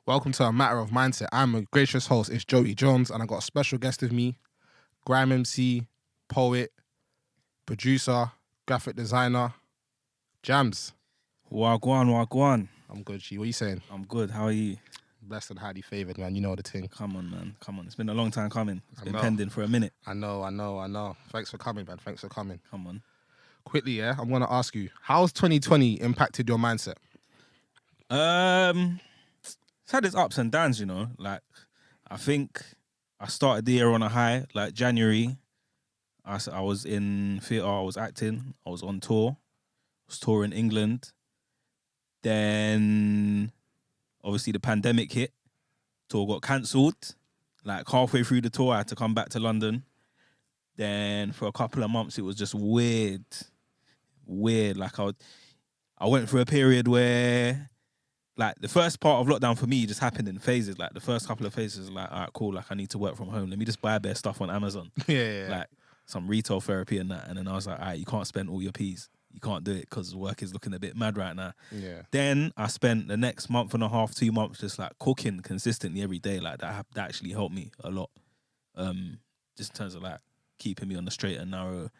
Welcome to A Matter of Mindset. I'm a gracious host, it's Joey Jones, and I got a special guest with me, grime MC, poet, producer, graphic designer, Jammz. Wagwan, wagwan. I'm good, G. What are you saying? I'm good. How are you? Blessed and highly favoured, man. You know the thing. Come on, man. Come on. It's been a long time coming. It's I been know. pending for a minute. I know. Thanks for coming, man. Thanks for coming. Come on. Quickly, yeah, I'm going to ask you, how's 2020 impacted your mindset? It's had its ups and downs, you know. Like, I think I started the year on a high. Like, January, I was in theatre, I was acting, I was on tour. I was touring England. Then, obviously, the pandemic hit. Tour got cancelled. Like, halfway through the tour, I had to come back to London. Then, for a couple of months, it was just weird. Like, I went through a period where, like, the first part of lockdown for me just happened in phases. Like, the first couple of phases, like, all right, cool, like, I need to work from home. Let me just buy bare stuff on Amazon. Yeah. Like, some retail therapy and that. And then I was like, all right, you can't spend all your P's. You can't do it because work is looking a bit mad right now. Yeah. Then I spent the next month and a half, 2 months just, like, cooking consistently every day. Like, that actually helped me a lot. Just in terms of, like, keeping me on the straight and narrow.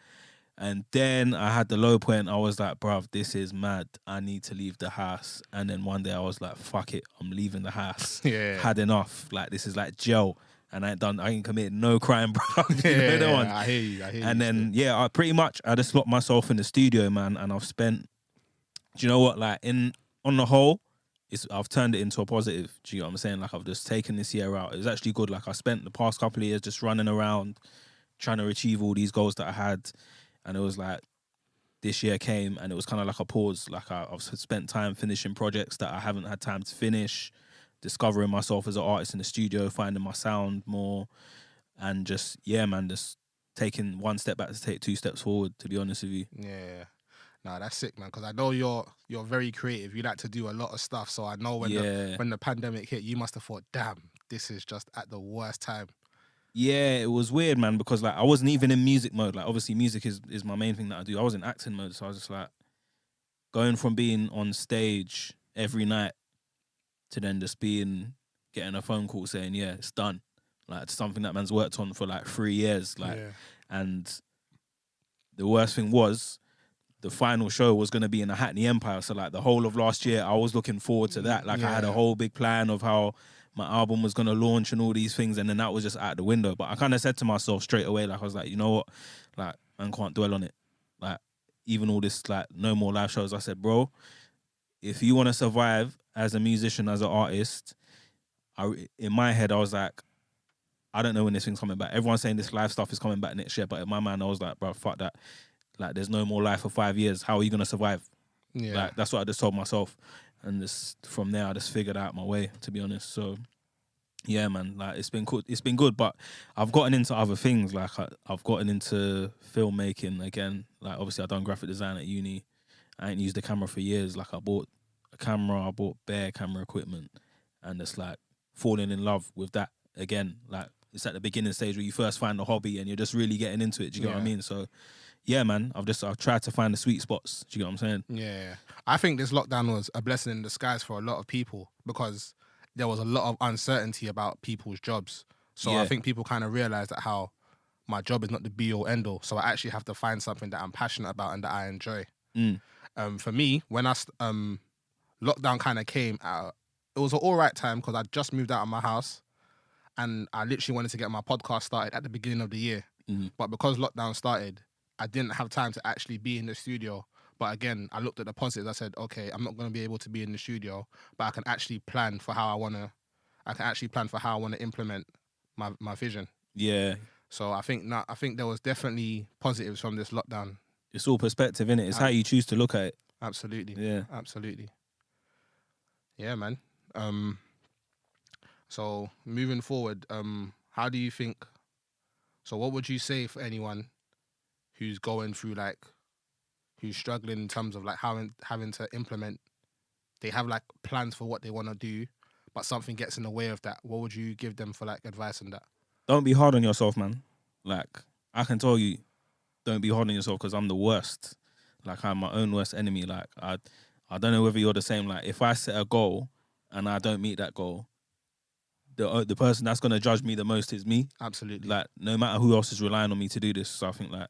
And then I had the low point. I was like, bruv, this is mad. I need to leave the house. And then one day I was like, fuck it. I'm leaving the house. Yeah. Had enough. Like, this is like jail. And I ain't committed no crime, bro. You know the one? I hear you. And then, I pretty much, I just locked myself in the studio, man. And I've spent, do you know what? Like, on the whole, I've turned it into a positive. Do you know what I'm saying? Like, I've just taken this year out. It was actually good. Like, I spent the past couple of years just running around, trying to achieve all these goals that I had. And it was like, this year came and it was kind of like a pause. Like, I've spent time finishing projects that I haven't had time to finish, discovering myself as an artist in the studio, finding my sound more, and just, just taking one step back to take 2 steps forward, to be honest with you. Yeah. No, that's sick, man, because I know you're very creative. You like to do a lot of stuff. So I know when the pandemic hit, you must have thought, damn, this is just at the worst time. Yeah, it was weird, man, because, like, I wasn't even in music mode. Like, obviously music is my main thing that I do. I was in acting mode, so I was just like, going from being on stage every night to then just getting a phone call saying, yeah, it's done. Like, it's something that man's worked on for like 3 years. Like, and the worst thing was, the final show was going to be in the Hackney Empire. So, like, the whole of last year, I was looking forward to that. Like, I had a whole big plan of how my album was going to launch and all these things. And then that was just out the window. But I kind of said to myself straight away, like, I was like, you know what? Like, man can't dwell on it. Like, even all this, like, no more live shows. I said, bro, if you want to survive as a musician, as an artist, in my head, I was like, I don't know when this thing's coming back. Everyone's saying this live stuff is coming back next year. But in my mind, I was like, bro, fuck that. Like, there's no more life for 5 years. How are you going to survive? Yeah. Like, that's what I just told myself. And just from there, I just figured out my way, to be honest. So, yeah, man, like, it's been good. It's been good, but I've gotten into other things. Like, I've gotten into filmmaking again. Like, obviously, I've done graphic design at uni. I ain't used the camera for years. Like, I bought a camera, I bought bare camera equipment, and it's like falling in love with that again. Like, it's at the beginning stage where you first find the hobby and you're just really getting into it. Do you get what I mean? So, yeah, man, I've tried to find the sweet spots. Do you get what I'm saying? Yeah. I think this lockdown was a blessing in disguise for a lot of people because there was a lot of uncertainty about people's jobs. So I think people kind of realized that how my job is not the be all end all. So I actually have to find something that I'm passionate about and that I enjoy. For me, when lockdown kind of came out, it was an all right time because I just moved out of my house and I literally wanted to get my podcast started at the beginning of the year. But because lockdown started, I didn't have time to actually be in the studio. But again, I looked at the positives. I said, okay, I'm not going to be able to be in the studio, but I can actually plan for how I want to implement my vision. Yeah. So I think there was definitely positives from this lockdown. It's all perspective, innit? It's how you choose to look at it. Absolutely. Yeah. Absolutely. Yeah, man. So moving forward, how do you think? So what would you say for anyone who's going through who's struggling in terms of like having to implement? They have like plans for what they want to do, but something gets in the way of that. What would you give them for like advice on that? Don't be hard on yourself, man. Like, I can tell you, don't be hard on yourself because I'm the worst. Like, I'm my own worst enemy. Like, I don't know whether you're the same. Like, if I set a goal and I don't meet that goal, the person that's gonna judge me the most is me. Absolutely. Like, no matter who else is relying on me to do this. So I think, like,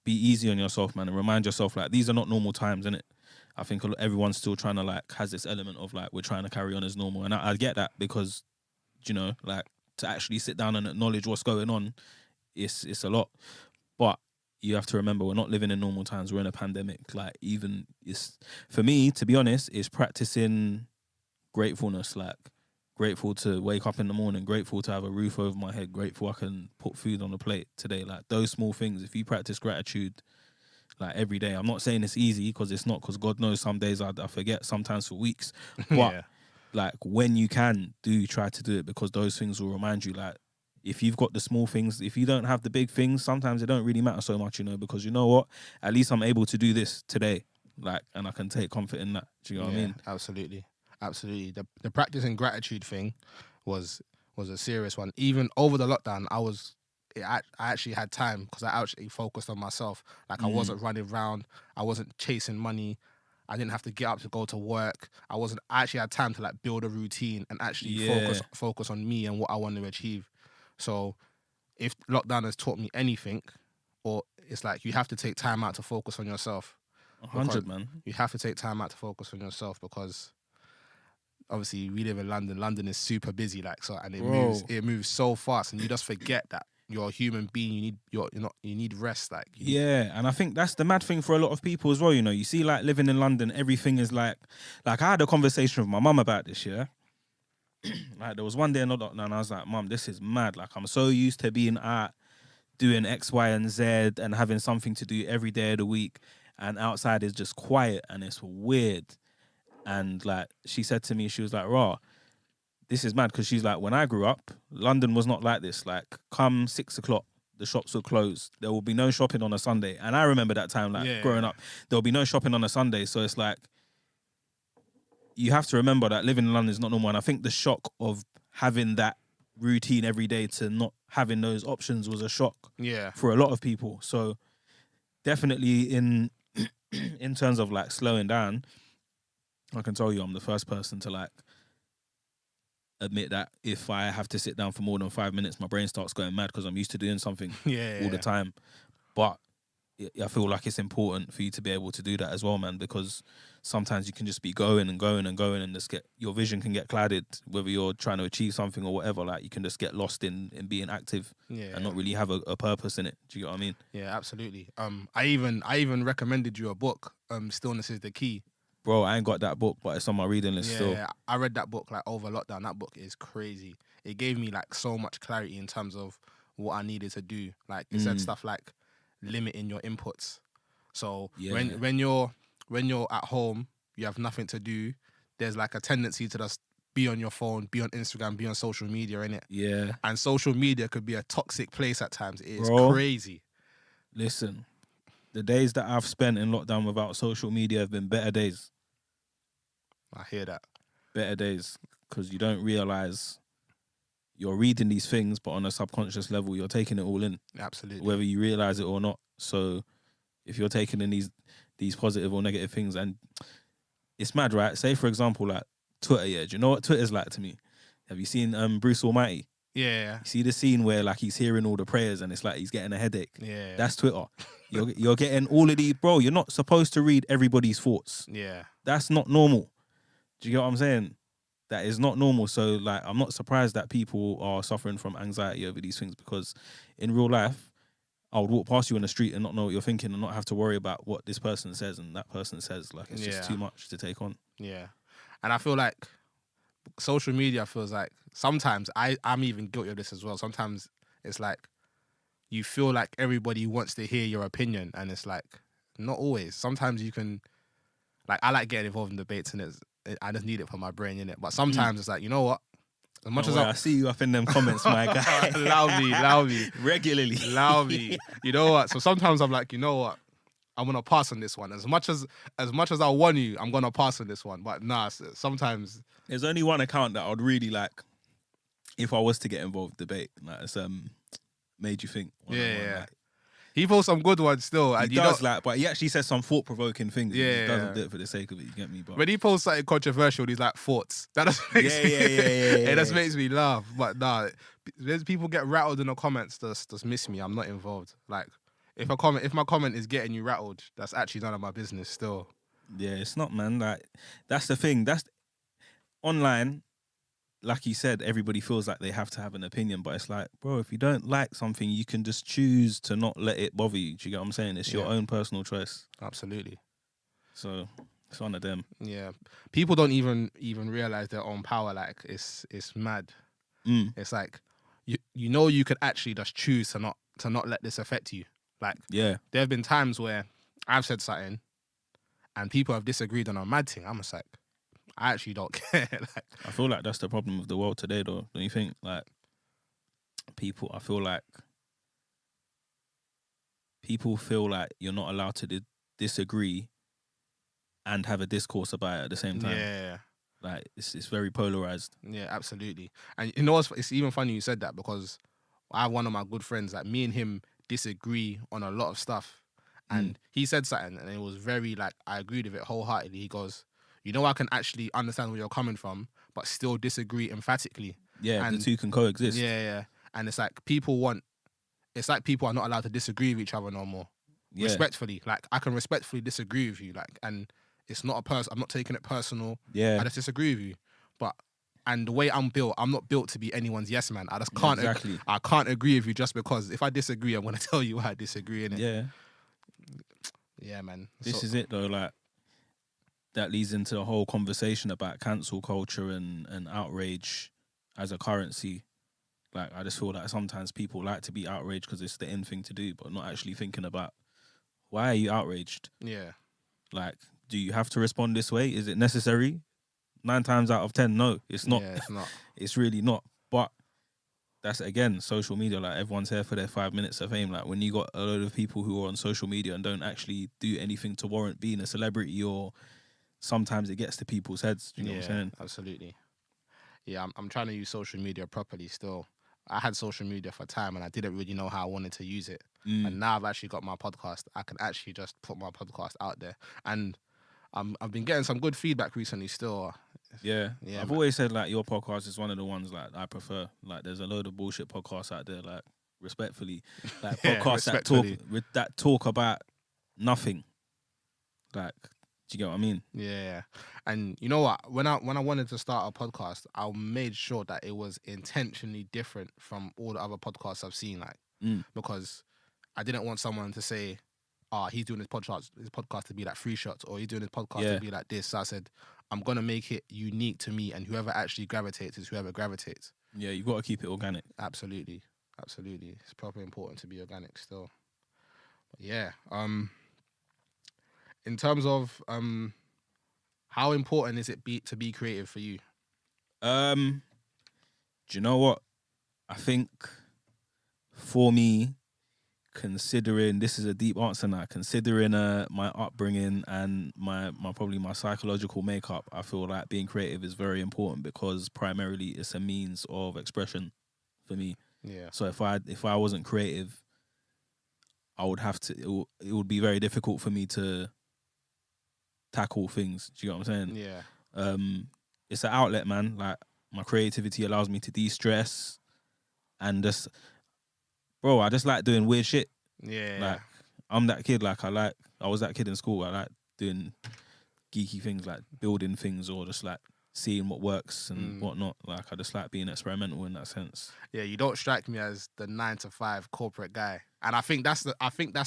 be easy on yourself, man, and remind yourself, like, these are not normal times, innit? I think everyone's still trying to, like, has this element of, like, we're trying to carry on as normal. And I get that because, you know, like, to actually sit down and acknowledge what's going on, it's a lot. But you have to remember, we're not living in normal times. We're in a pandemic. Like, even, it's, for me, to be honest, it's practicing gratefulness. Like, grateful to wake up in the morning, grateful to have a roof over my head, grateful I can put food on the plate today. Like, those small things, if you practice gratitude, like, every day. I'm not saying it's easy, because it's not, because God knows some days I forget, sometimes for weeks. But Yeah. like, when you can, do try to do it, because those things will remind you, like, if you've got the small things, if you don't have the big things, sometimes it don't really matter so much, you know, because you know what? At least I'm able to do this today. Like, and I can take comfort in that. Do you know what I mean? Absolutely. Absolutely. The practicing gratitude thing was a serious one. Even over the lockdown, I actually had time, because I actually focused on myself. Like, I wasn't running around. I wasn't chasing money. I didn't have to get up to go to work. I actually had time to, like, build a routine and actually focus on me and what I want to achieve. So if lockdown has taught me anything, or it's like, you have to take time out to focus on yourself. 100, man. You have to take time out to focus on yourself, because obviously we live in London. London is super busy, like, so, and it moves so fast, and you just forget that you're a human being. You need rest, like. And I think that's the mad thing for a lot of people as well. You know, you see, like, living in London, everything is like I had a conversation with my mum about this. Yeah, like, there was one day in lockdown, and I was like, Mum, this is mad. Like, I'm so used to being out doing X, Y, and Z and having something to do every day of the week, and outside is just quiet and it's weird. And, like, she said to me, she was like, "Raw, this is mad," because she's like, when I grew up, London was not like this. Like, come 6 o'clock, the shops will close. There will be no shopping on a Sunday. And I remember that time, like, growing up, there will be no shopping on a Sunday. So it's like, you have to remember that living in London is not normal. And I think the shock of having that routine every day to not having those options was a shock for a lot of people. So definitely in terms of, like, slowing down, I can tell you I'm the first person to, like, admit that if I have to sit down for more than 5 minutes, my brain starts going mad, because I'm used to doing something all the time. But I feel like it's important for you to be able to do that as well, man, because sometimes you can just be going and going and going, and just your vision can get clouded, whether you're trying to achieve something or whatever. Like, you can just get lost in being active and not really have a purpose in it. Do you get what I mean? Yeah, absolutely. I even recommended you a book, Stillness is the Key. Bro, I ain't got that book, but it's on my reading list still. Yeah, I read that book, like, over lockdown. That book is crazy. It gave me, like, so much clarity in terms of what I needed to do. Like, it said stuff like limiting your inputs. So when you're at home, you have nothing to do, there's, like, a tendency to just be on your phone, be on Instagram, be on social media, innit? Yeah. And social media could be a toxic place at times. It is crazy. Listen, the days that I've spent in lockdown without social media have been better days. I hear that. Better days, because you don't realise you're reading these things, but on a subconscious level, you're taking it all in. Absolutely. Whether you realise it or not. So if you're taking in these positive or negative things, and it's mad, right? Say, for example, like Twitter, do you know what Twitter's like to me? Have you seen Bruce Almighty? Yeah. You see the scene where, like, he's hearing all the prayers and it's like he's getting a headache? Yeah. That's Twitter. You're getting all of these, bro, you're not supposed to read everybody's thoughts. Yeah. That's not normal. Do you get what I'm saying? That is not normal. So, like, I'm not surprised that people are suffering from anxiety over these things, because in real life, I would walk past you in the street and not know what you're thinking and not have to worry about what this person says and that person says. Like, it's just too much to take on. Yeah. And I feel like social media feels like, sometimes I'm even guilty of this as well. Sometimes it's like, you feel like everybody wants to hear your opinion, and it's like, not always. Sometimes you can, like, I like getting involved in debates, and I just need it for my brain, innit? But sometimes it's like, you know what? As much as I see you up in them comments, my guy. Allow me. Regularly. Allow me. You know what? So sometimes I'm like, you know what? I'm gonna pass on this one. As much as I want you, I'm gonna pass on this one. But nah, sometimes there's only one account that I would really like, if I was to get involved in debate. Like, it's made you think. He posts some good ones still. He And does like, but he actually says some thought-provoking things. He Yeah. doesn't do it for the sake of it. You get me? But when he posts something controversial, he's like thoughts. That just makes me, it just makes me laugh. But nah, there's people get rattled in the comments. Just miss me. I'm not involved. Like if my comment is getting you rattled, that's actually none of my business. Still. Yeah, it's not, man. Like that's the thing. That's online. Like you said, everybody feels like they have to have an opinion, but it's like, bro, if you don't like something, you can just choose to not let it bother you. Do you get what I'm saying? It's your own personal choice. Absolutely. So it's one of them. Yeah, people don't even realize their own power. Like it's mad. It's like you know you could actually just choose to not let this affect you. Like there have been times where I've said something, and people have disagreed on a mad thing. I'm just like, I actually don't care. Like, I feel like that's the problem with the world today, though. Don't you think? Like, I feel like people feel like you're not allowed to disagree and have a discourse about it at the same time. Yeah. Like, it's very polarized. Yeah, absolutely. And you know what's, it's even funny you said that, because I have one of my good friends, like me and him disagree on a lot of stuff. And he said something and it was very like, I agreed with it wholeheartedly. He goes, you know, I can actually understand where you're coming from, but still disagree emphatically. Yeah, and the two can coexist. Yeah. And it's like people are not allowed to disagree with each other no more. Yeah. Respectfully. Like, I can respectfully disagree with you. Like, and it's not I'm not taking it personal. Yeah. I just disagree with you. And the way I'm built, I'm not built to be anyone's yes man. I just can't. Exactly. I can't agree with you just because if I disagree, I'm gonna tell you why I disagree. Innit? Yeah. Yeah, man. This is it though. Like, that leads into the whole conversation about cancel culture and outrage as a currency. Like, I just feel like sometimes people like to be outraged because it's the in thing to do, but not actually thinking about why are you outraged? Yeah. Like, do you have to respond this way? Is it necessary? 9 times out of 10, no, it's not. Yeah, it's not. It's really not. But that's, again, social media. Like, everyone's here for their 5 minutes of fame. Like, when you got a load of people who are on social media and don't actually do anything to warrant being a celebrity, or sometimes it gets to people's heads. Do you know what I'm saying? Absolutely. Yeah, I'm trying to use social media properly still. I had social media for a time and I didn't really know how I wanted to use it. And now I've actually got my podcast. I can actually just put my podcast out there. And I've been getting some good feedback recently still. Yeah, I've always said, like, your podcast is one of the ones, like, I prefer. Like, there's a load of bullshit podcasts out there, like, respectfully. Like, podcasts that talk about nothing. Like, do you get what I mean? Yeah. And you know what? When I wanted to start a podcast, I made sure that it was intentionally different from all the other podcasts I've seen, like, because I didn't want someone to say, he's doing his podcast to be like free shots, or he's doing his podcast to be like this. So I said, I'm going to make it unique to me, and whoever actually gravitates is whoever gravitates. Yeah, you've got to keep it organic. Absolutely. It's probably important to be organic still. But yeah. In terms of how important is it to be creative for you? Do you know what? I think for me, considering, this is a deep answer now, considering my upbringing and my probably my psychological makeup, I feel like being creative is very important, because primarily it's a means of expression for me. Yeah. So if I wasn't creative, I would have to. It would be very difficult for me to tackle things. Do you know what I'm saying? Yeah. It's an outlet, man. Like, my creativity allows me to de-stress and just, bro, I just like doing weird shit. Yeah. Like, I'm that kid. Like, I was that kid in school. I like doing geeky things, like building things, or just like seeing what works and whatnot. Like, I just like being experimental in that sense. Yeah, you don't strike me as the 9-to-5 corporate guy, and I think that's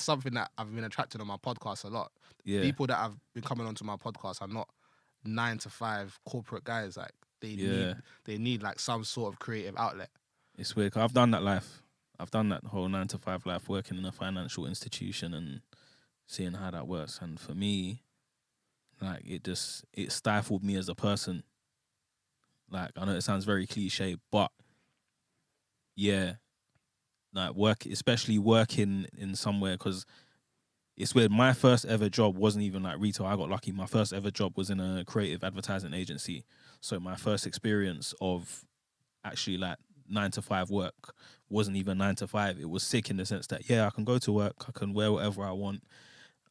something that I've been attracted on my podcast a lot. Yeah, people that have been coming onto my podcast are not 9-to-5 corporate guys. Like, they need like some sort of creative outlet. It's weird. I've done that life. I've done that whole 9-to-5 life, working in a financial institution and seeing how that works. And for me, like, it stifled me as a person. Like, I know it sounds very cliche, but yeah, like, especially working in somewhere, because it's weird. My first ever job wasn't even like retail. I got lucky. My first ever job was in a creative advertising agency. So my first experience of actually like 9 to 5 work wasn't even 9 to 5. It was sick in the sense that, yeah, I can go to work, I can wear whatever I want,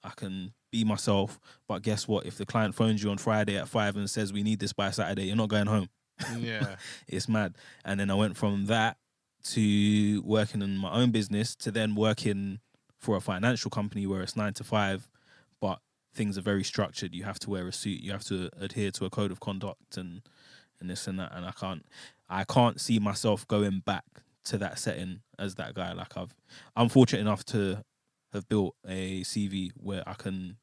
I can be myself. But guess what? If the client phones you on Friday at 5 and says we need this by Saturday, you're not going home. Yeah. It's mad. And then I went from that to working in my own business to then working for a financial company where it's 9 to 5, but things are very structured. You have to wear a suit, you have to adhere to a code of conduct and this and that. And I can't see myself going back to that setting as that guy. Like I'm fortunate enough to have built a CV where I can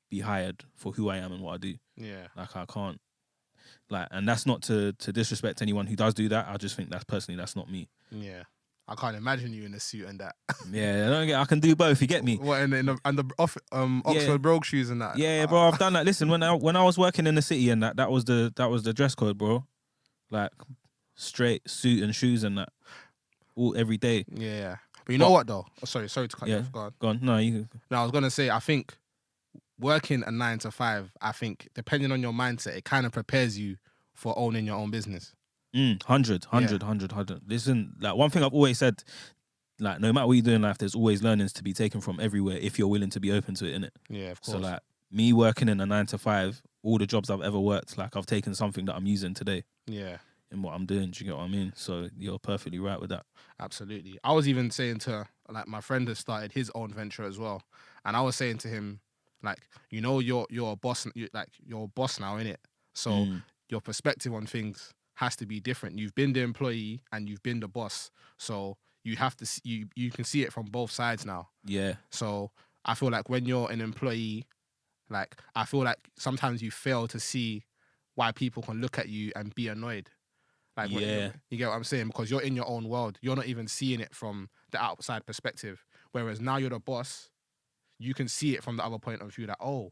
be hired for who I am and what I do. Yeah. Like I can't, like, and that's not to disrespect anyone who does do that. I just think that's not me. Yeah. I can't imagine you in a suit and that. Yeah, I can do both. You get me? What and the Oxford brogue shoes and that. Yeah, bro. I've done that. Listen, when I was working in the city and that was the dress code, bro. Like straight suit and shoes and that, all every day. Yeah. But you know what though? Oh, sorry to cut you off. Go on. Go on. No, you. No, I was gonna say I think working a 9 to 5, I think depending on your mindset, it kind of prepares you for owning your own business. 100. Listen, like one thing I've always said, like no matter what you do in life, there's always learnings to be taken from everywhere if you're willing to be open to it, innit? Yeah, of course. So like me working in a 9 to 5, all the jobs I've ever worked, like I've taken something that I'm using today. Yeah. In what I'm doing, do you get what I mean? So you're perfectly right with that. Absolutely. I was even saying to like my friend has started his own venture as well, and I was saying to him, like, you know, you're a boss, you're a boss now, innit? So your perspective on things has to be different. You've been the employee and you've been the boss, so you have to you can see it from both sides now. Yeah. So I feel like when you're an employee, like I feel like sometimes you fail to see why people can look at you and be annoyed. Like, yeah, you get what I'm saying? Because you're in your own world. You're not even seeing it from the outside perspective. Whereas now you're the boss, you can see it from the other point of view that, oh,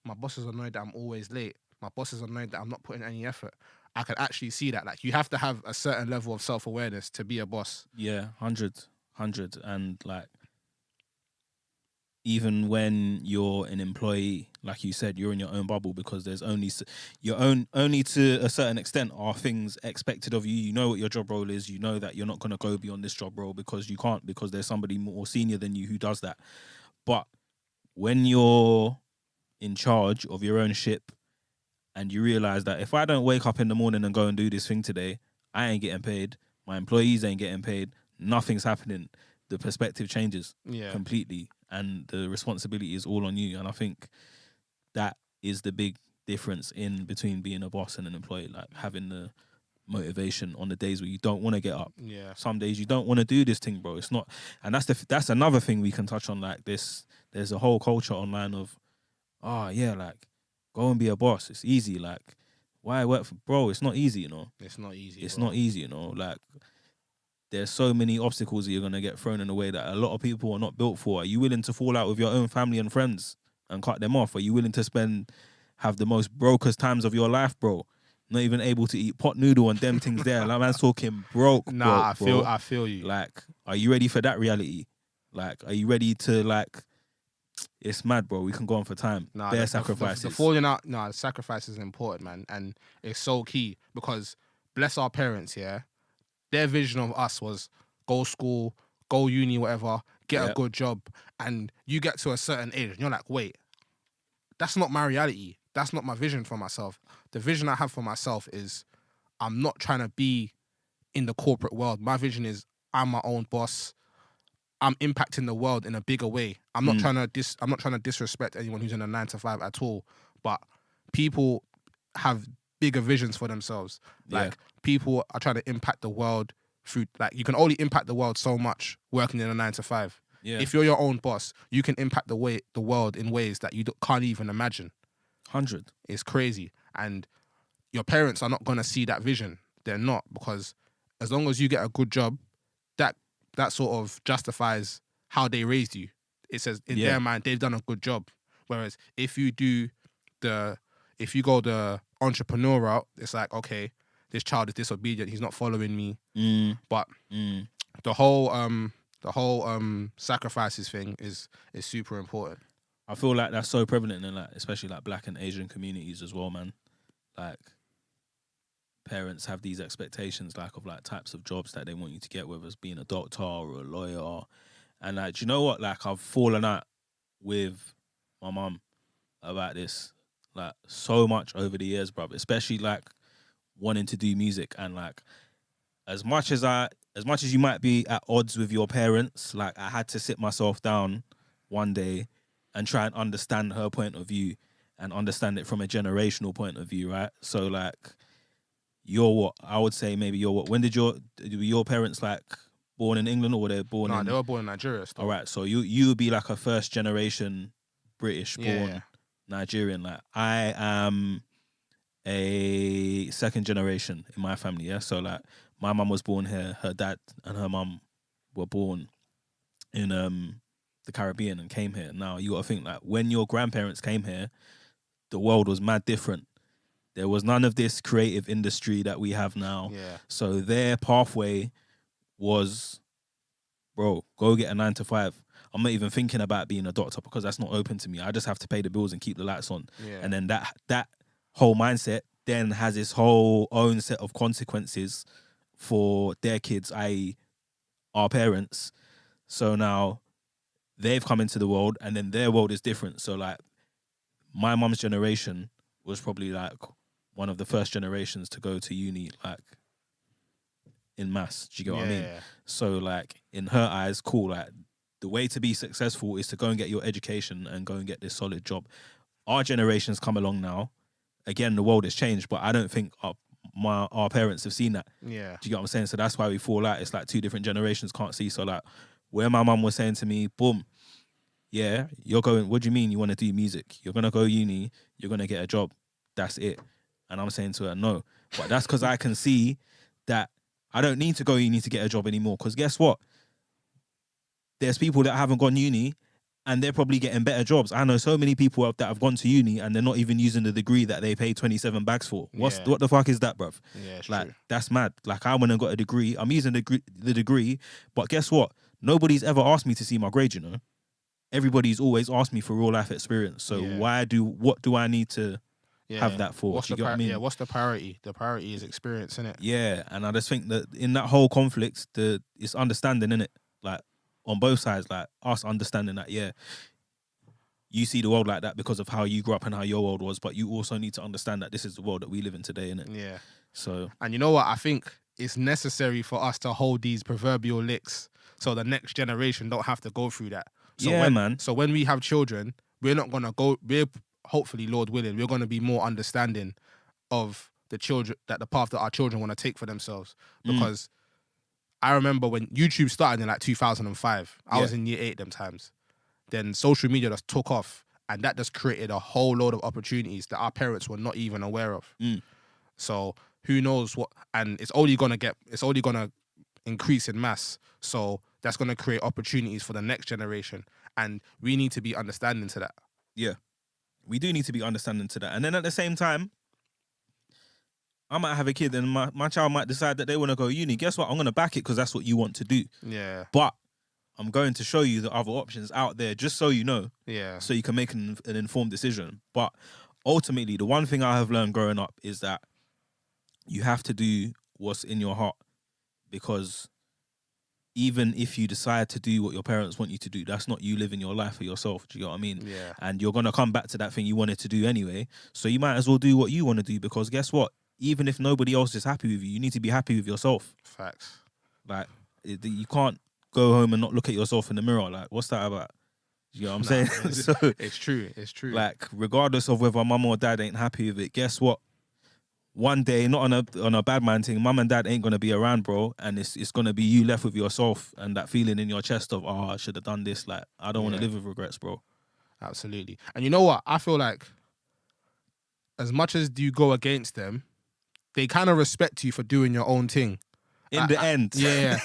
my boss is annoyed that I'm always late. My boss is annoyed that I'm not putting any effort. I can actually see that. Like, you have to have a certain level of self-awareness to be a boss. Yeah, 100. And like, even when you're an employee, like you said, you're in your own bubble because there's only to a certain extent are things expected of you. You know what your job role is. You know that you're not going to go beyond this job role because you can't, because there's somebody more senior than you who does that. But when you're in charge of your own ship and you realize that if I don't wake up in the morning and go and do this thing today, I ain't getting paid. My employees ain't getting paid. Nothing's happening. The perspective changes completely. And the responsibility is all on you. And I think that is the big difference in between being a boss and an employee, like having the motivation on the days where you don't want to get up. Yeah. Some days you don't want to do this thing, bro. It's not, and that's another thing we can touch on. Like this, there's a whole culture online of, like go and be a boss. It's easy. Like why work for, bro? It's not easy, you know. It's not easy. It's not easy, you know. Like there's so many obstacles that you're going to get thrown in the way that a lot of people are not built for. Are you willing to fall out with your own family and friends and cut them off? Are you willing to have the most brokest times of your life, bro? Not even able to eat pot noodle and them things there. Like, man's talking broke, Nah, bro. I feel you. Like, are you ready for that reality? Like, are you ready to, like, it's mad, bro. We can go on for time. Nah, Bare sacrifices. The falling out, the sacrifice is important, man. And it's so key because bless our parents, yeah. Their vision of us was go school, go uni, whatever, get a good job. And you get to a certain age and you're like, wait, that's not my reality. That's not my vision for myself. The vision I have for myself is I'm not trying to be in the corporate world. My vision is I'm my own boss. I'm impacting the world in a bigger way. I'm not trying to disrespect anyone who's in a 9 to 5 at all. But people have bigger visions for themselves. Like people are trying to impact the world through, like, you can only impact the world so much working in a 9 to 5. Yeah. If you're your own boss, you can impact the world in ways that you can't even imagine. 100. It's crazy. And your parents are not going to see that vision. They're not, because as long as you get a good job, that sort of justifies how they raised you. It says in their mind, they've done a good job. Whereas if you go the entrepreneur route, it's like, okay, this child is disobedient. He's not following me. But the whole sacrifices thing is super important. I feel like that's so prevalent in, like, especially like Black and Asian communities as well, man. Like parents have these expectations like of like types of jobs that they want you to get, whether it's being a doctor or a lawyer. And like, do you know what? Like, I've fallen out with my mum about this like so much over the years, bruv. Especially like wanting to do music, and like as much as you might be at odds with your parents, like I had to sit myself down one day and try and understand her point of view and understand it from a generational point of view, right? So like, you're what? I would say maybe you're what? When did were your parents like born in England, or were they born in... they were born in Nigeria still. All right, so you would be like a first generation British born Nigerian. Like, I am a second generation in my family, yeah? So like, my mum was born here, her dad and her mum were born in the Caribbean and came here. Now, you got to think, like, when your grandparents came here, the world was mad different. There was none of this creative industry that we have now. Yeah. So their pathway was, bro, go get a 9 to 5. I'm not even thinking about being a doctor because that's not open to me. I just have to pay the bills and keep the lights on. Yeah. And then that whole mindset then has its whole own set of consequences for their kids, i.e. our parents. So now they've come into the world and then their world is different. So like, my mum's generation was probably like one of the first generations to go to uni, like in mass. Do you get what I mean? So like, in her eyes, cool, like the way to be successful is to go and get your education and go and get this solid job. Our generation's come along now. Again, the world has changed, but I don't think our parents have seen that. Yeah. Do you get what I'm saying? So that's why we fall out. It's like two different generations can't see. So like, where my mum was saying to me, boom, yeah, you're going, what do you mean you want to do music? You're going to go uni, you're going to get a job. That's it. And I'm saying to her, no. But that's because I can see that I don't need to go uni to get a job anymore. Because guess what? There's people that haven't gone uni and they're probably getting better jobs. I know so many people that have gone to uni and they're not even using the degree that they paid 27 bags for. What the fuck is that, bruv? Yeah, it's like, true. That's mad. Like, I went and got a degree. I'm using the degree, but guess what? Nobody's ever asked me to see my grade, you know? Everybody's always asked me for real life experience. So what do I need to have that for? What's do you get what I mean? Yeah, what's the priority? The priority is experience, innit? Yeah, and I just think that in that whole conflict, it's understanding, innit? Like, on both sides, like, us understanding that, yeah, you see the world like that because of how you grew up and how your world was, but you also need to understand that this is the world that we live in today, innit? Yeah. So... And you know what? I think it's necessary for us to hold these proverbial licks so the next generation don't have to go through that. So man. So when we have children, we're not going to go... hopefully, Lord willing, we're going to be more understanding of the children, that the path that our children want to take for themselves. Because I remember when YouTube started in like 2005, I was in year 8 them times. Then social media just took off, and that just created a whole load of opportunities that our parents were not even aware of. So who knows what, and it's only gonna increase in mass. So that's gonna create opportunities for the next generation, and we need to be understanding to that. Yeah, we do need to be understanding to that. And then at the same time, I might have a kid and my child might decide that they want to go uni. Guess what? I'm going to back it because that's what you want to do. Yeah. But I'm going to show you the other options out there just so you know. Yeah. So you can make an informed decision. But ultimately, the one thing I have learned growing up is that you have to do what's in your heart, because even if you decide to do what your parents want you to do, that's not you living your life for yourself. Do you get what I mean? Yeah. And you're going to come back to that thing you wanted to do anyway. So you might as well do what you want to do, because guess what? Even if nobody else is happy with you, you need to be happy with yourself. Facts. Like, you can't go home and not look at yourself in the mirror. Like, what's that about? You know what I'm saying? So, it's true. It's true. Like, regardless of whether mum or dad ain't happy with it, guess what? One day, not on a bad man thing, mum and dad ain't gonna be around, bro, and it's gonna be you left with yourself and that feeling in your chest of, oh, I should have done this. Like, I don't want to live with regrets, bro. Absolutely. And you know what? I feel like as much as you go against them, they kind of respect you for doing your own thing. In the end. Yeah.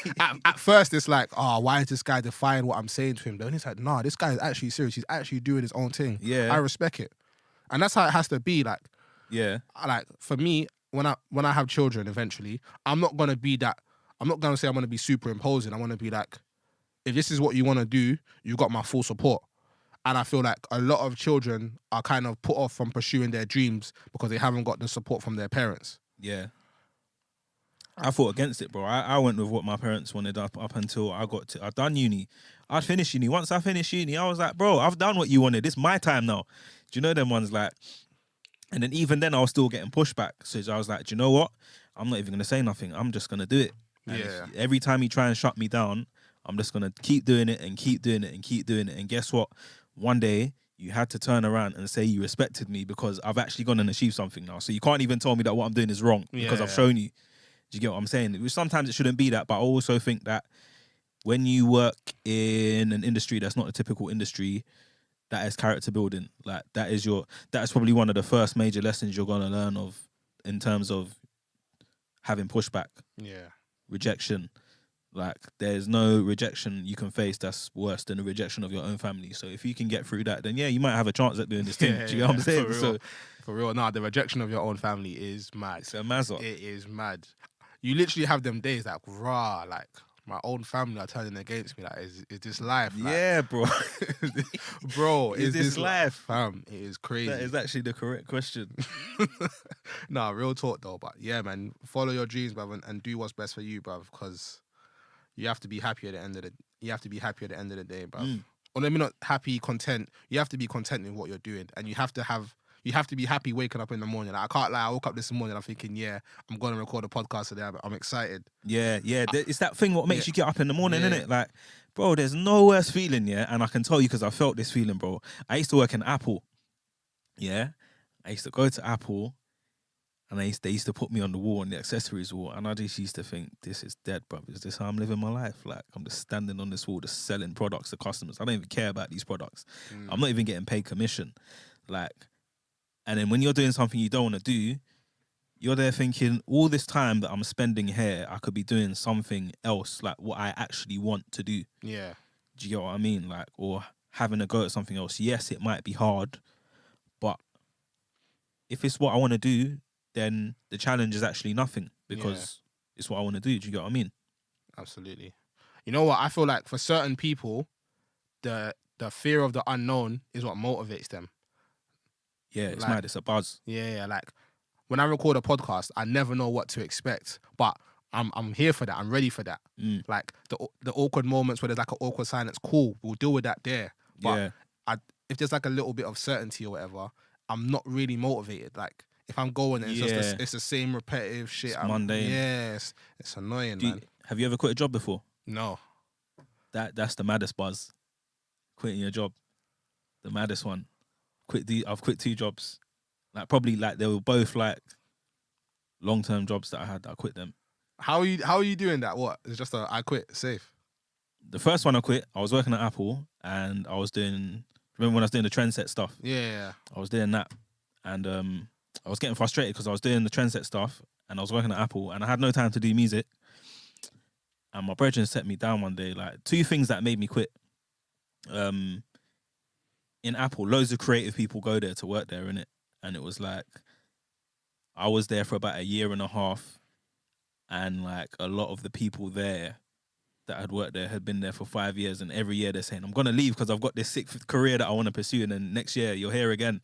At first, it's like, oh, why is this guy defying what I'm saying to him? Then it's like, nah, this guy is actually serious. He's actually doing his own thing. Yeah. I respect it. And that's how it has to be. Like, yeah. Like, for me, when I have children eventually, I'm not going to be that, I'm not going to say I'm going to be superimposing. I'm going to be like, if this is what you want to do, you got my full support. And I feel like a lot of children are kind of put off from pursuing their dreams because they haven't got the support from their parents. Yeah. I fought against it, bro. I went with what my parents wanted up until I done uni. I'd finished uni. Once I finished uni, I was like, bro, I've done what you wanted. It's my time now. Do you know them ones like? And then even then, I was still getting pushback. So I was like, do you know what? I'm not even gonna say nothing. I'm just gonna do it. And every time you try and shut me down, I'm just gonna keep doing it and keep doing it and keep doing it. And guess what? One day you had to turn around and say you respected me because I've actually gone and achieved something now. So you can't even tell me that what I'm doing is wrong because I've shown you. Do you get what I'm saying? Sometimes it shouldn't be that, but I also think that when you work in an industry that's not a typical industry, that is character building. Like that is probably one of the first major lessons you're gonna learn of in terms of having pushback. Yeah. Rejection. Like there's no rejection you can face that's worse than the rejection of your own family. So if you can get through that, then you might have a chance at doing this thing. Do you get what I'm saying? For real. Nah, the rejection of your own family is mad. It's a mazza. It is mad. You literally have them days like, rah, like my own family are turning against me. Like, is this life? Like, yeah, bro. Bro, is this life? Fam, it is crazy. That is actually the correct question. Nah, real talk though. But yeah, man, follow your dreams, bruv, and do what's best for you, bruv, because you have to be happy at the end of the day, bruv. Or maybe not happy, content. You have to be content with what you're doing, and you have to be happy waking up in the morning. Like, I can't lie, I woke up this morning, I'm thinking, I'm going to record a podcast today. I'm excited. Yeah. It's that thing what makes you get up in the morning, innit? Like, bro, there's no worse feeling, and I can tell you because I felt this feeling, bro. I used to work in Apple, I used to go to Apple, and they used to put me on the wall, on the accessories wall, and I just used to think, this is dead, bro. Is this how I'm living my life? Like, I'm just standing on this wall, just selling products to customers. I don't even care about these products. I'm not even getting paid commission. Like, and then when you're doing something you don't want to do, you're there thinking, all this time that I'm spending here, I could be doing something else, like what I actually want to do. Yeah. Do you get what I mean? Like, or having a go at something else. Yes, it might be hard, but if it's what I want to do, then the challenge is actually nothing because it's what I want to do. Do you get what I mean? Absolutely. You know what? I feel like for certain people, the fear of the unknown is what motivates them. Yeah, it's mad. It's a buzz. Yeah. Like when I record a podcast, I never know what to expect, but I'm here for that. I'm ready for that. Like the awkward moments where there's like an awkward silence. Cool, we'll deal with that there. But if there's like a little bit of certainty or whatever, I'm not really motivated. Like if I'm going and it's the same repetitive shit. It's mundane. Yes, it's annoying, man. Have you ever quit a job before? No. That's the maddest buzz. Quitting your job, the maddest one. I've quit 2 jobs. Like probably like they were both like long-term jobs that I had. I quit them. How are you doing that? What? It's just I quit safe. The first one I quit, I was working at Apple and I was doing. Remember when I was doing the Trendset stuff? Yeah. I was doing that, and I was getting frustrated because I was doing the Trendset stuff and I was working at Apple and I had no time to do music. And my brethren set me down one day, like 2 things that made me quit. In Apple, loads of creative people go there to work there, innit? And it was like, I was there for about 1.5 years, and like a lot of the people there that had worked there had been there for 5 years, and every year they're saying, I'm gonna leave because I've got this 6th career that I want to pursue, and then next year you're here again.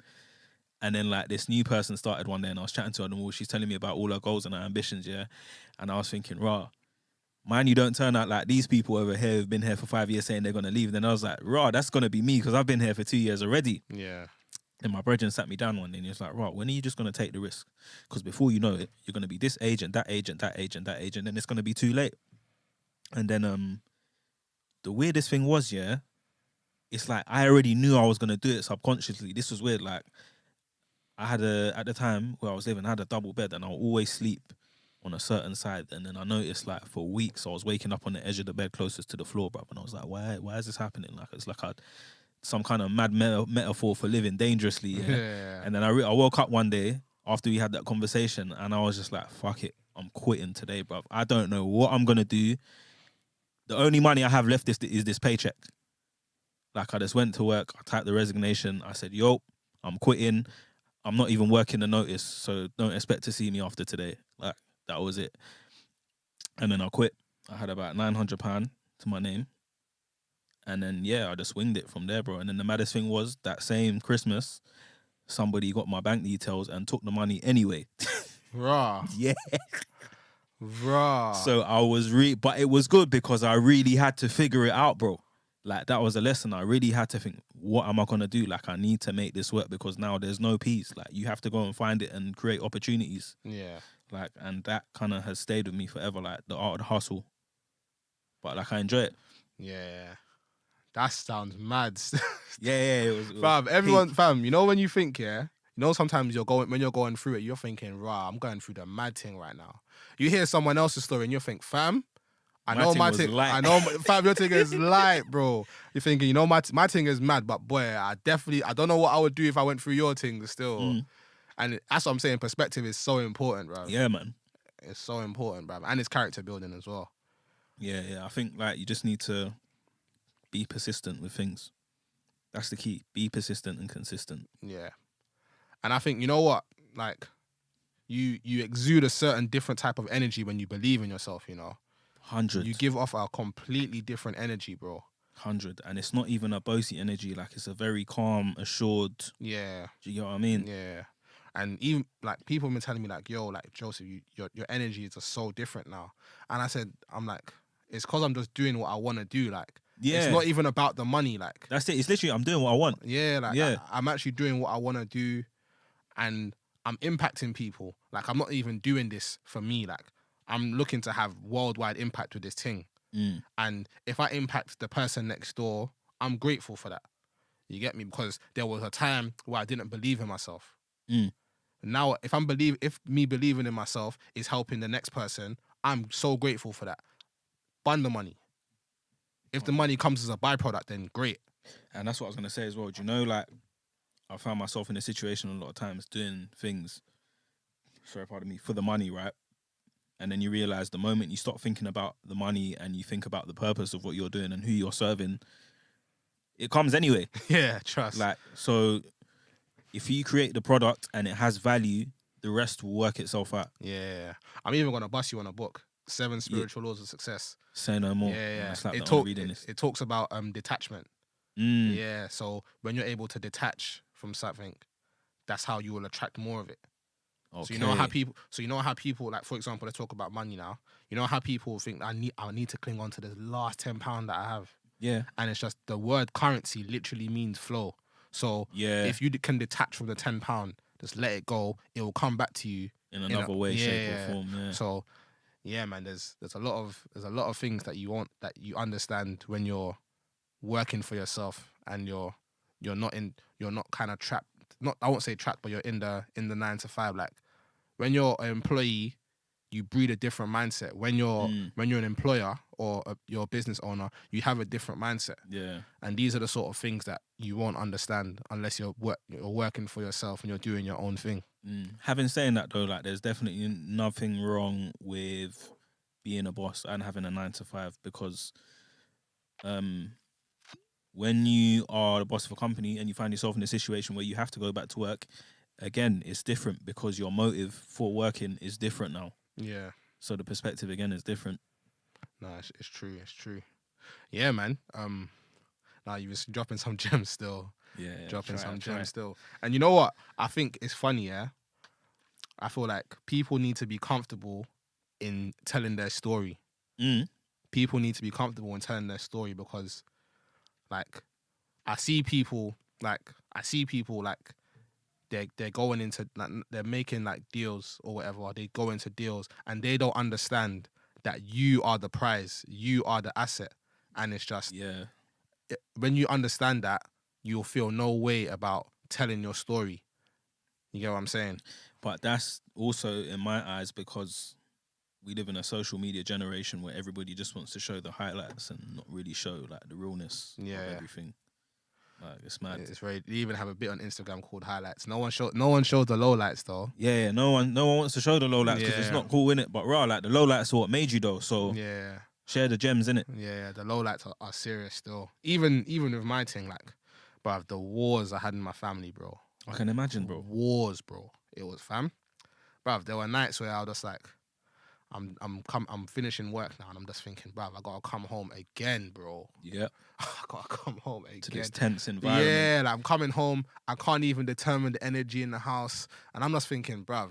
And then like this new person started one day and I was chatting to her and all, she's telling me about all her goals and her ambitions, and I was thinking, rah, man, you don't turn out like these people over here who've been here for 5 years saying they're going to leave. Then I was like, rah, that's going to be me because I've been here for 2 years already. Yeah. And my brethren sat me down one day and he was like, rah, when are you just going to take the risk? Because before you know it, you're going to be this agent, that agent, that agent, that agent, and it's going to be too late. And then the weirdest thing was, it's like I already knew I was going to do it subconsciously. This was weird. Like I had at the time where I was living, I had a double bed and I'll always sleep on a certain side, and then I noticed like for weeks I was waking up on the edge of the bed closest to the floor, bruv, and I was like, why is this happening? Like it's like some kind of mad metaphor for living dangerously. Yeah. And then I woke up one day after we had that conversation, and I was just like, fuck it, I'm quitting today, bruv. I don't know what I'm gonna do. The only money I have left is this paycheck. Like I just went to work, I typed the resignation, I said, yo, I'm quitting. I'm not even working the notice, so don't expect to see me after today. Like that was it. And then I quit. I had about £900 to my name. And then, I just winged it from there, bro. And then the maddest thing was that same Christmas, somebody got my bank details and took the money anyway. Raw. Yeah. Bruh. So I was but it was good because I really had to figure it out, bro. Like that was a lesson. I really had to think, what am I gonna do? Like I need to make this work because now there's no peace. Like you have to go and find it and create opportunities. Yeah. Like, and that kind of has stayed with me forever. Like the art of the hustle. But like I enjoy it. Yeah. That sounds mad. Yeah, it was Fam, everyone, peak. fam, you know when you think, yeah, you know sometimes when you're going through it, you're thinking, rah, I'm going through the mad thing right now. You hear someone else's story and you think, fam, I know my thing, I know, fam, your thing is light, bro. You're thinking, you know, my thing is mad, but boy, I don't know what I would do if I went through your thing still. And that's what I'm saying. Perspective is so important, bro. Yeah, man. It's so important, bro. And it's character building as well. Yeah. I think like you just need to be persistent with things. That's the key. Be persistent and consistent. Yeah. And I think, you know what? Like, you exude a certain different type of energy when you believe in yourself, you know? 100. You give off a completely different energy, bro. 100. And it's not even a boasty energy. Like, it's a very calm, assured. Yeah. Do you get what I mean? Yeah. And even, like, people have been telling me, like, yo, like, Joseph, your energy is just so different now. And I said, I'm like, it's because I'm just doing what I want to do, like. Yeah. It's not even about the money, like. That's it. It's literally, I'm doing what I want. Yeah, like, yeah. I'm actually doing what I want to do, and I'm impacting people. Like, I'm not even doing this for me, like. I'm looking to have worldwide impact with this thing. And if I impact the person next door, I'm grateful for that. You get me? Because there was a time where I didn't believe in myself. Now, if me believing in myself is helping the next person, I'm so grateful for that. Bun the money. If the money comes as a byproduct, then great. And that's what I was going to say as well. Do you know, like, I found myself in a situation a lot of times doing things, for the money, right? And then you realize the moment you stop thinking about the money and you think about the purpose of what you're doing and who you're serving, it comes anyway. Yeah, trust. Like, so if you create the product and it has value, the rest will work itself out. Yeah. I'm even going to bust you on a book, 7 Spiritual Laws of Success. Say no more. Yeah. It talks about detachment. Yeah, so when you're able to detach from something, that's how you will attract more of it. Okay. So you know how people, like, for example, let's talk about money now. You know how people think I need to cling on to the last £10 that I have. Yeah. And it's just the word currency literally means flow. So if you can detach from the £10, just let it go. It will come back to you in another way, shape, or form. Yeah. So yeah, man, there's a lot of things that you understand when you're working for yourself and you're not kind of trapped. Not, I won't say trapped, but you're in the 9 to 5. Like, when you're an employee, you breed a different mindset. When you're an employer or you're a business owner, you have a different mindset. Yeah. And these are the sort of things that you won't understand unless you're working for yourself and you're doing your own thing. Having saying that though, like, there's definitely nothing wrong with being a boss and having a 9 to 5 because, when you are the boss of a company and you find yourself in a situation where you have to go back to work, again, it's different because your motive for working is different now. Yeah. So the perspective again is different. No, it's true. It's true. Yeah, man. Now you was dropping some gems still. Yeah. Dropping some gems still. And you know what? I think it's funny, yeah? I feel like people need to be comfortable in telling their story. People need to be comfortable in telling their story because, like, I see people like they're going into, like, they're making like deals or whatever, or they go into deals and they don't understand that you are the prize, you are the asset, and it's just when you understand that, you'll feel no way about telling your story. You get what I'm saying? But that's also in my eyes because we live in a social media generation where everybody just wants to show the highlights and not really show like the realness of everything. Like, it's mad. It's very. They even have a bit on Instagram called highlights. No one shows the lowlights though. Yeah. No one wants to show the lowlights because it's not cool, innit? But like the lowlights are what made you though. So share the gems, innit? Yeah. The lowlights are serious still. Even with my thing, like, bruv, the wars I had in my family, bro. I can imagine, bro. Wars, bro. It was, fam. Bruv, there were nights where I was just like, I'm finishing work now and I'm just thinking, bruv, I gotta come home again, bro. Yeah. I gotta come home again. To this tense environment. Yeah, like, I'm coming home, I can't even determine the energy in the house. And I'm just thinking, bruv,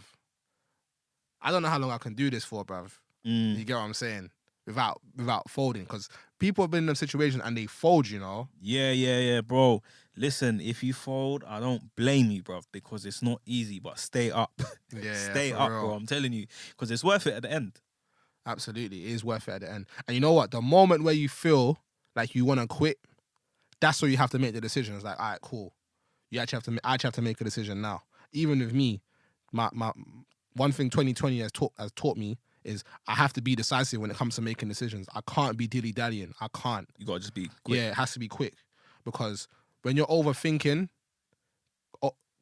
I don't know how long I can do this for, bruv. You get what I'm saying? Without folding, because people have been in a situation and they fold, you know. Yeah, bro. Listen, if you fold, I don't blame you, bro, because it's not easy. But stay up, Yeah, stay for up, real. bro. I'm telling you, because it's worth it at the end. Absolutely, it is worth it at the end. And you know what? The moment where you feel like you want to quit, that's where you have to make the decision. It's like, all right, cool. You actually have to make a decision now. Even with me, my one thing 2020 has taught me is I have to be decisive when it comes to making decisions. I can't be dilly dallying. I can't. You gotta just be quick. Yeah, it has to be quick, because when you're overthinking,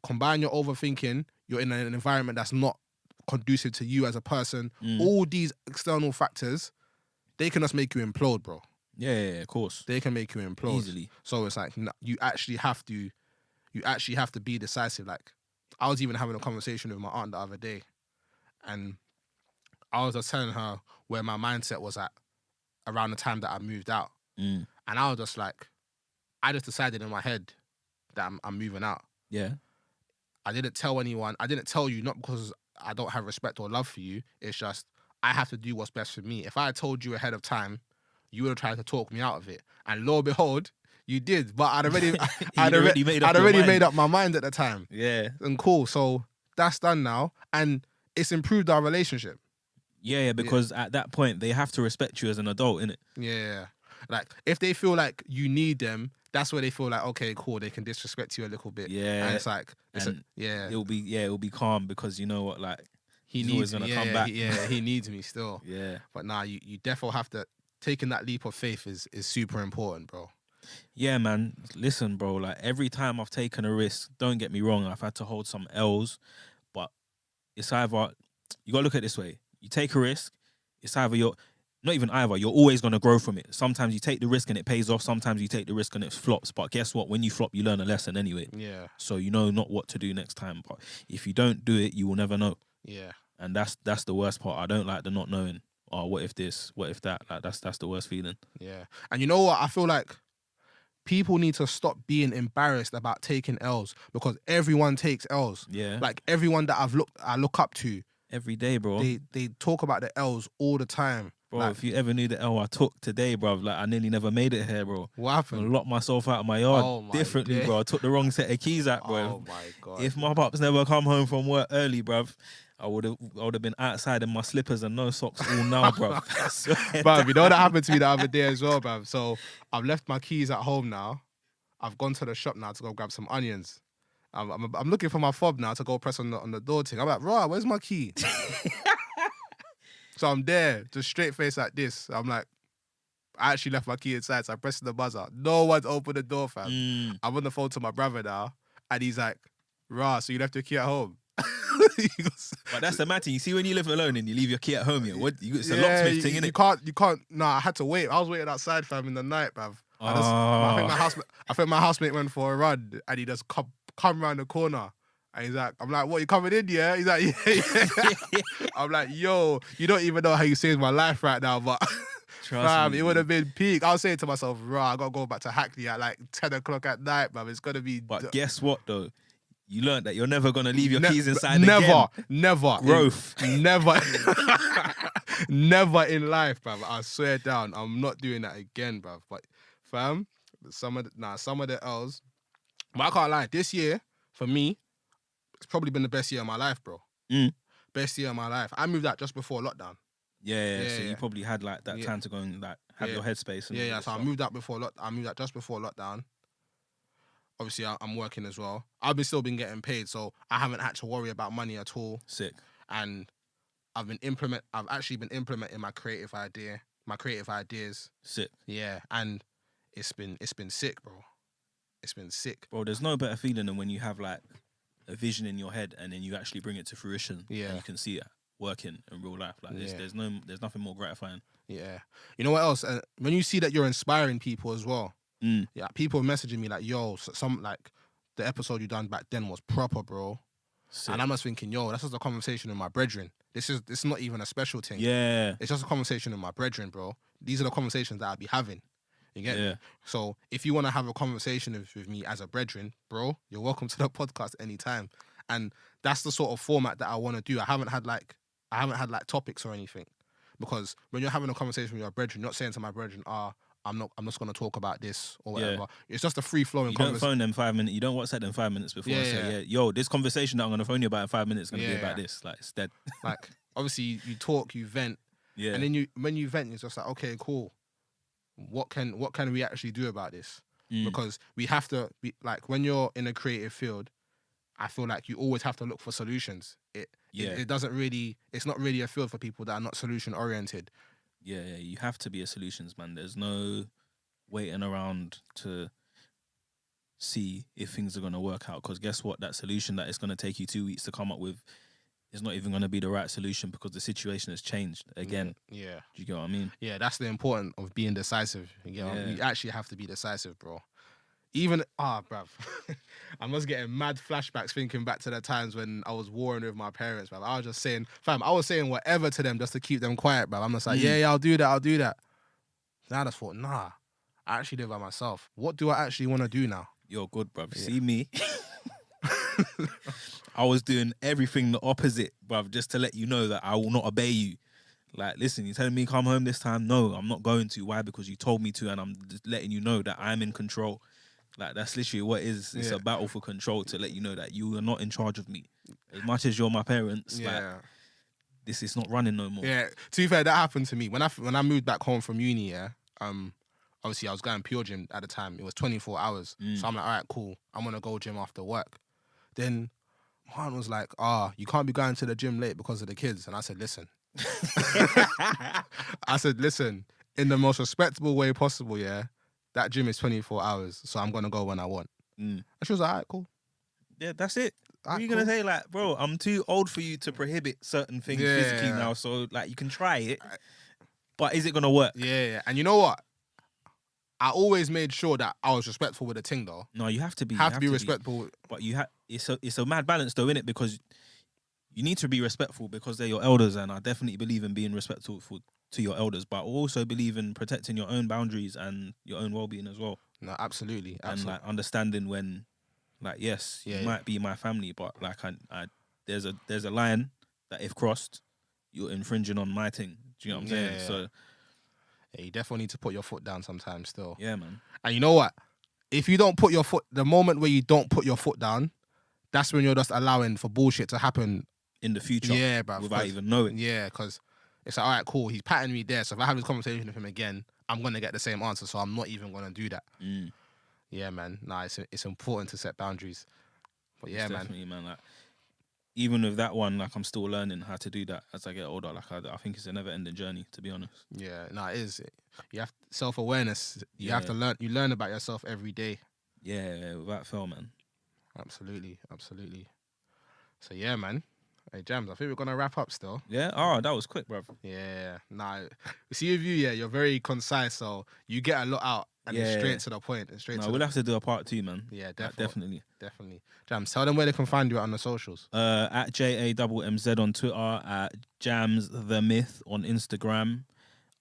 combine your overthinking, you're in an environment that's not conducive to you as a person. All these external factors, they can just make you implode, bro. Yeah, of course. They can make you implode Easily. So it's like you actually have to be decisive. Like, I was even having a conversation with my aunt the other day, and I was just telling her where my mindset was at around the time that I moved out. And I was just like, I just decided in my head that I'm moving out. Yeah. I didn't tell anyone. I didn't tell you, not because I don't have respect or love for you. It's just I have to do what's best for me. If I had told you ahead of time, you would have tried to talk me out of it. And lo and behold, you did. But I'd already made up my mind at the time. Yeah. And cool. So that's done now. And it's improved our relationship. Yeah, because at that point, they have to respect you as an adult, innit? Yeah. Like, if they feel like you need them, that's where they feel like, okay, cool, they can disrespect you a little bit. Yeah. And it's like, it'll be calm, because you know what, like, he's always gonna come back. He needs me still. Yeah. But nah, you definitely have to, taking that leap of faith is super important, bro. Yeah, man. Listen, bro, like, every time I've taken a risk, don't get me wrong, I've had to hold some L's, but it's either, you gotta look at it this way. You take a risk, it's either you're always going to grow from it. Sometimes you take the risk and it pays off. Sometimes you take the risk and it flops. But guess what? When you flop, you learn a lesson anyway. Yeah. So you know not what to do next time. But if you don't do it, you will never know. Yeah. And that's the worst part. I don't like the not knowing. Oh, what if this? What if that? Like, that's the worst feeling. Yeah. And you know what? I feel like people need to stop being embarrassed about taking L's, because everyone takes L's. Yeah. Like, everyone that I look up to, every day, bro. They talk about the L's all the time. Bro, like, if you ever knew the L I took today, bro, like, I nearly never made it here, bro. What happened? I locked myself out of my yard differently, bro. I took the wrong set of keys out, bro. Oh my God. If my pops never come home from work early, bro, I would have been outside in my slippers and no socks all now, bro. Bro, you know what happened to me the other day as well, bro. So I've left my keys at home now. I've gone to the shop now to go grab some onions. I'm looking for my fob now to go press on the door thing. I'm like, bro, where's my key? So I'm there, just straight face like this. I'm like, I actually left my key inside, so I pressed the buzzer. No one's opened the door, fam. I'm on the phone to my brother now, and he's like, rah, so you left your key at home? But that's the matter. You see, when you live alone and you leave your key at home, it's a locksmith thing, innit? You can't. Nah, I had to wait. I was waiting outside, fam, in the night, bruv. I think my housemate went for a run, and he just come around the corner. And he's like, I'm like, what, you coming in, yeah? He's like, yeah. I'm like, yo, you don't even know how you saved my life right now, but fam, it would have been peak. I was saying to myself, rah, I got to go back to Hackney at like 10 o'clock at night, man. It's going to be... But guess what, though? You learned that you're never going to leave your keys inside Never. Growth. Never in life, bruv. I swear down, I'm not doing that again, bruv. But fam, some of the L's. But I can't lie, this year, for me, it's probably been the best year of my life, bro. Best year of my life. I moved out just before lockdown. Yeah. So you probably had like that time to go and like have your headspace. And So I moved out just before lockdown. Obviously, I'm working as well. I've still been getting paid, so I haven't had to worry about money at all. Sick. And I've actually been implementing my creative ideas. Sick. Yeah, and it's been sick, bro. It's been sick. Bro, there's no better feeling than when you have like a vision in your head and then you actually bring it to fruition. Yeah. And you can see it working in real life. Like there's nothing more gratifying. Yeah. You know what else? When you see that you're inspiring people as well. Yeah, people messaging me like, yo, some like the episode you done back then was proper, bro. Sick. And I'm just thinking, yo, that's just a conversation with my brethren. This is not even a special thing. Yeah. It's just a conversation with my brethren, bro. These are the conversations that I'll be having. You get me? So if you want to have a conversation with me as a brethren, bro, you're welcome to the podcast anytime. And that's the sort of format that I want to do. I haven't had like topics or anything. because when you're having a conversation with your brethren, you're not saying to my brethren, I'm just gonna talk about this or whatever. Yeah. It's just a free flowing You don't conversation. phone them 5 minutes. You don't WhatsApp them 5 minutes before and say, Yeah. yeah, yo, this conversation that I'm gonna phone you about in 5 minutes is gonna be about Yeah. this. Like, it's dead. Like obviously you talk, you vent, Yeah. and then when you vent, it's just like, okay, cool. What can we actually do about this? Because we have to be like, when you're in a creative field, I feel like you always have to look for solutions. It doesn't really, it's not really a field for people that are not solution oriented. Yeah, you have to be a solutions man. There's no waiting around to see if things are going to work out, because guess what? That solution that it's going to take you 2 weeks to come up with is not even going to be the right solution because the situation has changed again. Yeah. Do you get what I mean? Yeah, that's the importance of being decisive. You know, Yeah. you actually have to be decisive, bro. Even bruv, I'm just getting mad flashbacks thinking back to the times when I was warring with my parents, bruv. I was just saying, I was saying whatever to them just to keep them quiet, bruv. I'm just like, yeah, I'll do that. Then I just thought, nah, I actually live by myself. What do I actually want to do now? You're good, bruv. Yeah. See me? I was doing everything the opposite, bruv, just to let you know that I will not obey you. Like, listen, you're telling me come home this time? No, I'm not going to. Why? Because you told me to, and I'm just letting you know that I'm in control. Like, that's literally what it is. It's a battle for control to let you know that you are not in charge of me. As much as you're my parents, like, this is not running no more. Yeah, to be fair, that happened to me. When I moved back home from uni, obviously I was going pure gym at the time. It was 24 hours. So I'm like, all right, cool. I'm going to go gym after work. Then my aunt was like, you can't be going to the gym late because of the kids. And I said, listen. In the most respectable way possible, that gym is 24 hours, so I'm going to go when I want. And she was like, all right, cool. Yeah, that's it. What are you cool. going to say? Like, bro, I'm too old for you to prohibit certain things physically now, so, like, you can try it, but is it going to work? Yeah. And you know what? I always made sure that I was respectful with the thing, though. No, you have to be. Have to be respectful. But it's a mad balance, though, innit? Because you need to be respectful because they're your elders, and I definitely believe in being respectful to your elders, but I also believe in protecting your own boundaries and your own well-being as well. No, absolutely. And like understanding when, like, yes, you might be my family, but like there's a line that if crossed, you're infringing on my thing. Do you know what I'm saying? Yeah. So you definitely need to put your foot down sometimes still. Yeah, man. And you know what? If you don't put your foot, the moment where you don't put your foot down, that's when you're just allowing for bullshit to happen in the future. Yeah, bruv. Without even knowing. Yeah, because it's like, all right, cool. He's patting me there. So if I have this conversation with him again, I'm going to get the same answer. So I'm not even going to do that. Yeah, man. Nah, it's important to set boundaries. But yeah, definitely, man. Like, even with that one, like, I'm still learning how to do that as I get older. Like, I think it's a never-ending journey, to be honest. Yeah, no, it is. You have self-awareness. You have to learn. You learn about yourself every day. Yeah, without fail, man. Absolutely. So yeah, man. Hey, Jammz, I think we're gonna wrap up still. Yeah. Oh, that was quick, bro. Yeah. Nah, we see with you. Yeah, you're very concise, so you get a lot out and it's straight to the point. We'll have to do a part 2, man. Yeah, definitely. Jammz, tell them where they can find you on the socials. At JAMMZ on Twitter, at Jammz the Myth on Instagram,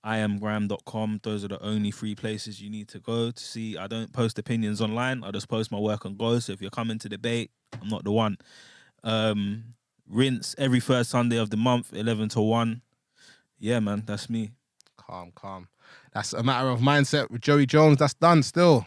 iamgram.com. Those are the only 3 places you need to go to see. I don't post opinions online. I just post my work on Go. So if you're coming to debate, I'm not the one. Rinse every first Sunday of the month, 11 to 1. Yeah, man, that's me. Calm. That's a matter of mindset with Joey Jones. That's done still.